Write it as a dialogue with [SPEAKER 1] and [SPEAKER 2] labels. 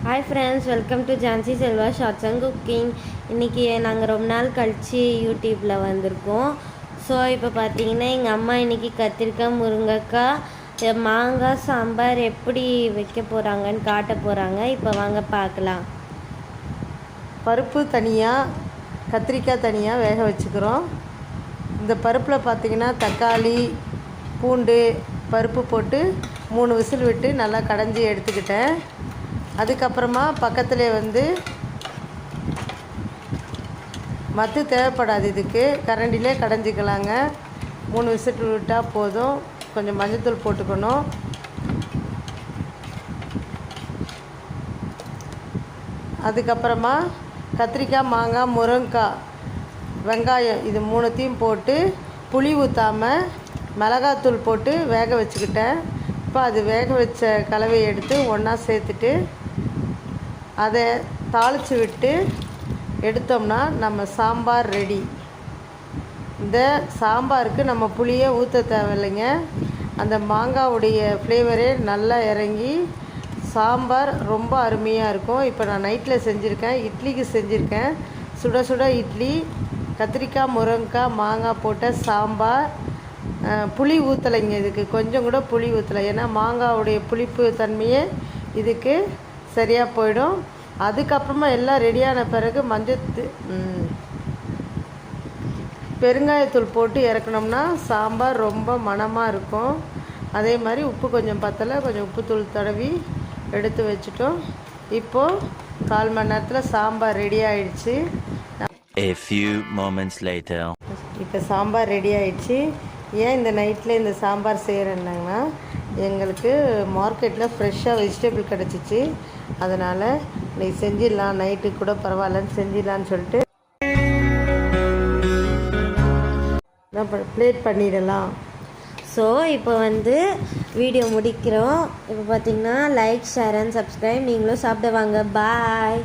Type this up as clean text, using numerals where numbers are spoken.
[SPEAKER 1] Hi friends, welcome to Jansi Selva shorts and cooking. இன்றைக்கி நாங்கள் ரொம்ப நாள் கழித்து யூடியூப்பில் வந்திருக்கோம். ஸோ இப்போ பார்த்தீங்கன்னா எங்கள் அம்மா இன்றைக்கி கத்திரிக்காய், முருங்கைக்காய், மாங்காய் சாம்பார் எப்படி வைக்க போகிறாங்கன்னு காட்ட போகிறாங்க. இப்போ வாங்க பார்க்கலாம்.
[SPEAKER 2] பருப்பு தனியாக, கத்திரிக்காய் தனியாக வேக வச்சுக்கிறோம். இந்த பருப்பில் பார்த்திங்கன்னா தக்காளி, பூண்டு, பருப்பு போட்டு 3 விசில் விட்டு நல்லா கடைஞ்சி எடுத்துக்கிட்டேன். அதுக்கப்புறமா பக்கத்தில் மத்து தேவைப்படாது, இதுக்கு கரண்டிலே கடைஞ்சிக்கலாங்க. 3 விசில் விட்டால் போதும். கொஞ்சம் மஞ்சள்தூள் போட்டுக்கணும். அதுக்கப்புறமா கத்திரிக்காய், மாங்காய், முருங்கைக்காய், வெங்காயம் இது 3த்தையும் போட்டு புளி ஊற்றாமல் மிளகாத்தூள் போட்டு வேக வச்சுக்கிட்டேன். இப்போ அது வேக வச்ச கலவையை எடுத்து ஒன்றா சேர்த்துட்டு அதை தாளித்து விட்டு எடுத்தோம்னா நம்ம சாம்பார் ரெடி. இந்த சாம்பாருக்கு நம்ம புளியே ஊற்ற தேவையில்லைங்க. அந்த மாங்காவுடைய ஃப்ளேவரே நல்லா இறங்கி சாம்பார் ரொம்ப அருமையாக இருக்கும். இப்போ நான் நைட்டில் செஞ்சுருக்கேன், இட்லிக்கு செஞ்சுருக்கேன். சுட சுட இட்லி, கத்திரிக்காய், முருங்கைக்காய், மாங்காய் போட்ட சாம்பார். புளி ஊற்றலைங்க, இதுக்கு கொஞ்சம் கூட புளி ஊற்றலை. ஏன்னா மாங்காவுடைய புளிப்பு தன்மையே இதுக்கு சரியாக போயிடும். அதுக்கப்புறமா எல்லாம் ரெடியான பிறகு பெருங்காயத்தூள் போட்டு இறக்கணும்னா சாம்பார் ரொம்ப மணமாக இருக்கும். அதே மாதிரி உப்பு கொஞ்சம் பத்தலை, கொஞ்சம் உப்புத்தூள் தடவி எடுத்து வச்சுட்டோம். இப்போது 1/4 மணி நேரத்தில் சாம்பார் ரெடி ஆயிடுச்சு. இப்போ சாம்பார் ரெடி ஆயிடுச்சு. ஏன் இந்த நைட்டில் இந்த சாம்பார் செய்கிறேன்னாங்கன்னா, எங்களுக்கு மார்க்கெட்டில் ஃப்ரெஷ்ஷாக வெஜிடபிள் கிடச்சிச்சு. அதனால் இன்றைக்கி செஞ்சிடலாம், நைட்டுக்கு கூட பரவாயில்லன்னு செஞ்சிடலான்னு சொல்லிட்டு பிளேட் பண்ணிடலாம்.
[SPEAKER 1] ஸோ இப்போ வீடியோ முடிக்கிறோம். இப்போ பார்த்தீங்கன்னா லைக், ஷேர் அண்ட் சப்ஸ்கிரைப். நீங்களும் சாப்பிட வாங்க. பாய்.